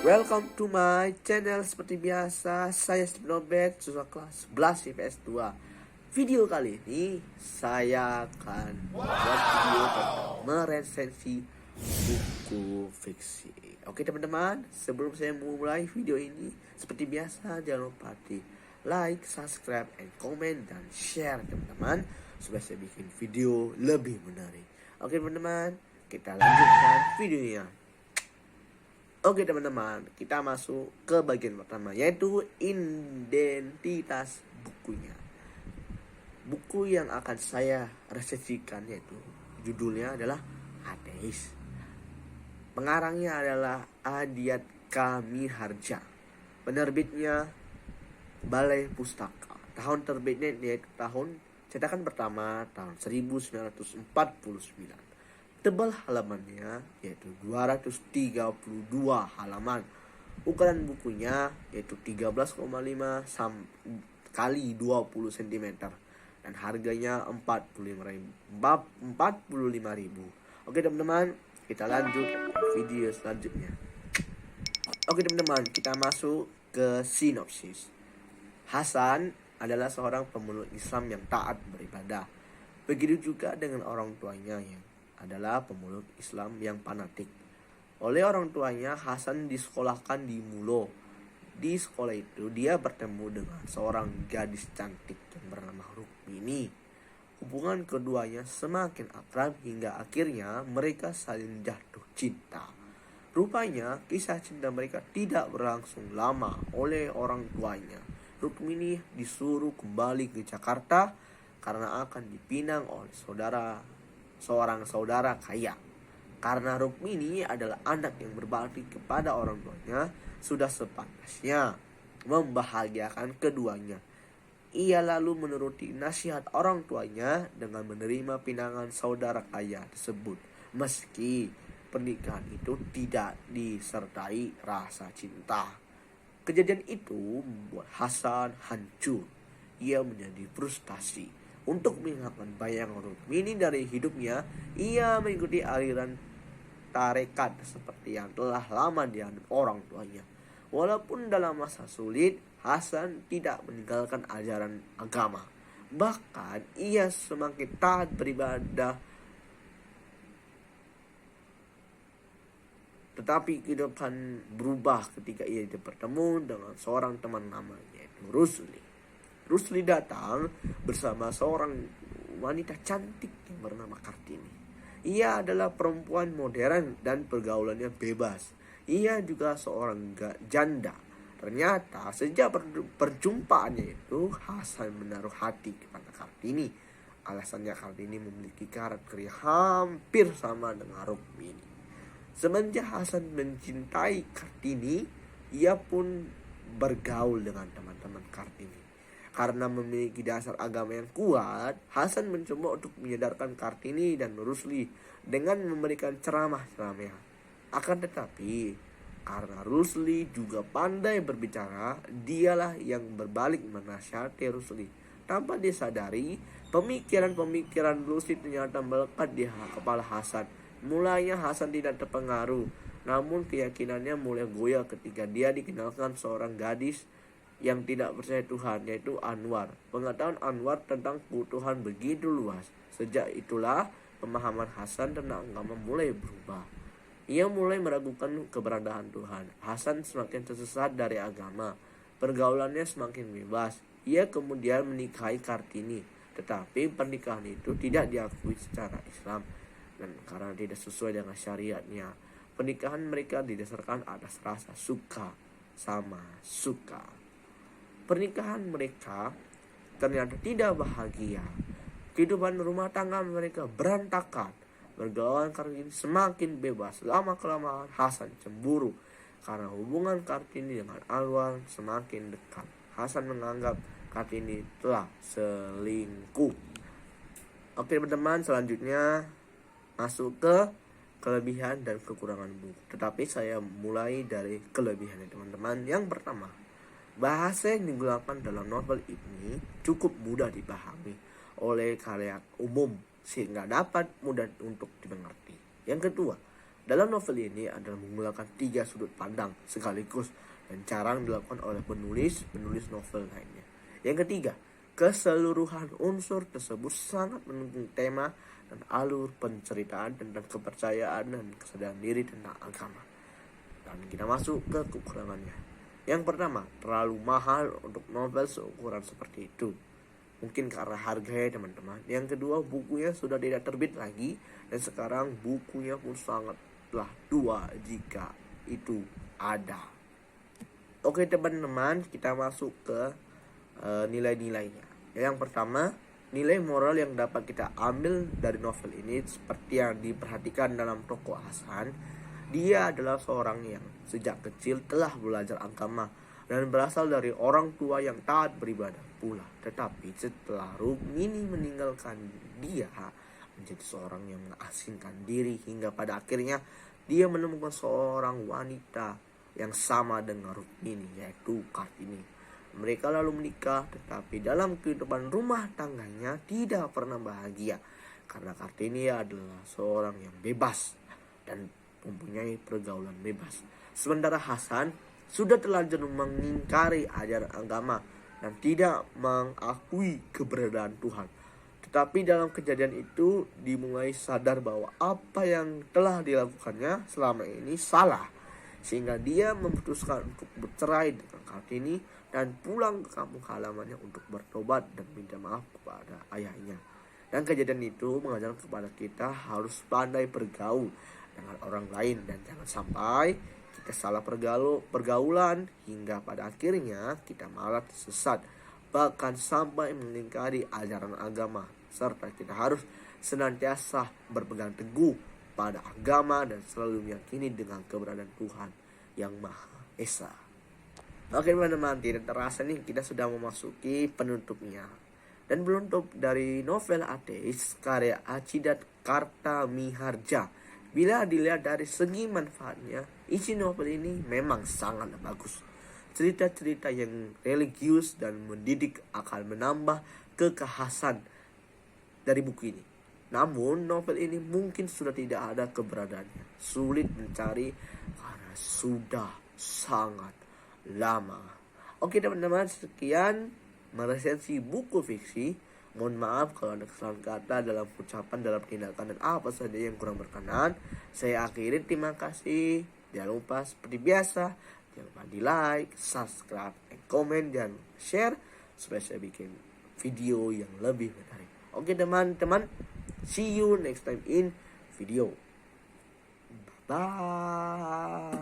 Welcome to my channel. Seperti biasa, saya Steve Nobet, siswa kelas 11 IPS 2. Video kali ini saya akan membuat video tentang meresensi buku fiksi. Oke teman-teman, sebelum saya mulai video ini, seperti biasa jangan lupa di like, subscribe, and comment, dan share teman-teman, supaya saya bikin video lebih menarik. Oke teman-teman, kita lanjutkan videonya. Oke teman-teman, kita masuk ke bagian pertama, yaitu identitas bukunya. Buku yang akan saya resensikan yaitu judulnya adalah Ateis. Pengarangnya adalah Adiat Kamiharja. Penerbitnya Balai Pustaka. Tahun terbitnya yaitu tahun cetakan pertama tahun 1949. Tebal halamannya yaitu 232 halaman. Ukuran bukunya yaitu 13,5 kali 20 cm dan harganya 45.000. Oke teman-teman, kita lanjut video selanjutnya. Oke teman-teman, kita masuk ke sinopsis. Hasan adalah seorang pemeluk Islam yang taat beribadah. Begitu juga dengan orang tuanya yang adalah pemeluk Islam yang fanatik. Oleh orang tuanya, Hasan disekolahkan di Mulo. Di sekolah itu dia bertemu dengan seorang gadis cantik yang bernama Rukmini. Hubungan keduanya semakin akrab hingga akhirnya mereka saling jatuh cinta. Rupanya kisah cinta mereka tidak berlangsung lama. Oleh orang tuanya, Rukmini disuruh kembali ke Jakarta karena akan dipinang oleh seorang saudara kaya. Karena Rukmini adalah anak yang berbakti kepada orang tuanya, sudah sepantasnya membahagiakan keduanya. Ia lalu menuruti nasihat orang tuanya dengan menerima pinangan saudara kaya tersebut, meski pernikahan itu tidak disertai rasa cinta. Kejadian itu membuat Hasan hancur. Ia menjadi frustasi. Untuk menghilangkan bayangan Rukmini dari hidupnya, ia mengikuti aliran tarekat seperti yang telah lama dianut orang tuanya. Walaupun dalam masa sulit, Hasan tidak meninggalkan ajaran agama. Bahkan ia semakin taat beribadah. Tetapi kehidupan berubah ketika ia bertemu dengan seorang teman namanya yaitu Rusli. Rusli datang bersama seorang wanita cantik yang bernama Kartini. Ia adalah perempuan modern dan pergaulannya bebas. Ia juga seorang janda. Ternyata sejak perjumpaannya itu, Hasan menaruh hati kepada Kartini. Alasannya Kartini memiliki karakter yang hampir sama dengan Rukmini. Semenjak Hasan mencintai Kartini, ia pun bergaul dengan teman-teman Kartini. Karena memiliki dasar agama yang kuat, Hasan mencoba untuk menyadarkan Kartini dan Rusli dengan memberikan ceramah-ceramah. Akan tetapi, karena Rusli juga pandai berbicara, dialah yang berbalik menasihati Rusli. Tanpa disadari, pemikiran-pemikiran Rusli ternyata melekat di kepala Hasan. Mulanya Hasan tidak terpengaruh, namun keyakinannya mulai goyah ketika dia dikenalkan seorang gadis yang tidak percaya Tuhan, yaitu Anwar. Pengetahuan Anwar tentang Tuhan begitu luas. Sejak itulah pemahaman Hasan tentang agama mulai berubah. Ia mulai meragukan keberadaan Tuhan. Hasan semakin tersesat dari agama. Pergaulannya semakin bebas. Ia kemudian menikahi Kartini. Tetapi pernikahan itu tidak diakui secara Islam, dan karena tidak sesuai dengan syariatnya. Pernikahan mereka didasarkan atas rasa suka sama suka. Pernikahan mereka ternyata tidak bahagia. Kehidupan rumah tangga mereka berantakan. Pergaulan Kartini semakin bebas. Lama-kelamaan Hasan cemburu karena hubungan Kartini dengan Anwar semakin dekat. Hasan menganggap Kartini telah selingkuh. Oke teman-teman, selanjutnya masuk ke kelebihan dan kekurangan buku. Tetapi saya mulai dari kelebihannya teman-teman. Yang pertama, bahasa yang digunakan dalam novel ini cukup mudah dipahami oleh khalayak umum sehingga dapat mudah untuk dimengerti. Yang kedua, Dalam novel ini adalah menggunakan 3 sudut pandang sekaligus dan jarang dilakukan oleh penulis novel lainnya. Yang ketiga, keseluruhan unsur tersebut sangat mendukung tema dan alur penceritaan tentang kepercayaan dan kesadaran diri tentang agama. Dan kita masuk ke kekurangannya. Yang pertama, terlalu mahal untuk novel seukuran seperti itu. Mungkin karena harganya teman-teman. Yang kedua, bukunya sudah tidak terbit lagi. Dan sekarang bukunya pun sangatlah tua jika itu ada. Oke teman-teman, kita masuk ke nilai-nilainya. Yang pertama, nilai moral yang dapat kita ambil dari novel ini seperti yang diperhatikan dalam tokoh Hasan. Dia adalah seorang yang sejak kecil telah belajar agama dan berasal dari orang tua yang taat beribadah pula. Tetapi setelah Rukmini meninggalkan dia menjadi seorang yang mengasingkan diri hingga pada akhirnya dia menemukan seorang wanita yang sama dengan Rukmini, yaitu Kartini. Mereka lalu menikah, tetapi dalam kehidupan rumah tangganya tidak pernah bahagia karena Kartini adalah seorang yang bebas dan mempunyai pergaulan bebas. Sementara Hasan sudah terlanjur mengingkari ajaran agama dan tidak mengakui keberadaan Tuhan. Tetapi dalam kejadian itu dimulai sadar bahwa apa yang telah dilakukannya selama ini salah, sehingga dia memutuskan untuk bercerai dengan Kartini dan pulang ke kampung halamannya untuk bertobat dan minta maaf kepada ayahnya. Dan kejadian itu mengajarkan kepada kita harus pandai bergaul dengan orang lain dan jangan sampai kita salah pergaulan hingga pada akhirnya kita malah tersesat, bahkan sampai mengingkari ajaran agama. Serta kita harus senantiasa berpegang teguh pada agama dan selalu meyakini dengan keberadaan Tuhan yang Maha Esa. Oke teman-teman, tidak terasa nih kita sudah memasuki penutupnya. Dan penutup dari novel Ateis karya Acidat Kartamiharja, bila dilihat dari segi manfaatnya, isi novel ini memang sangat bagus. Cerita-cerita yang religius dan mendidik akan menambah kekhasan dari buku ini. Namun novel ini mungkin sudah tidak ada keberadaannya, sulit mencari karena sudah sangat lama. Oke teman-teman, sekian meresensi buku fiksi. Mohon maaf kalau ada kesalahan kata dalam ucapan, dalam tindakan, dan apa saja yang kurang berkenan. Saya akhiri, terima kasih. Jangan lupa seperti biasa, jangan lupa di like, subscribe, dan komen, dan share supaya saya bikin video yang lebih menarik. Oke teman-teman, see you next time in video. Bye.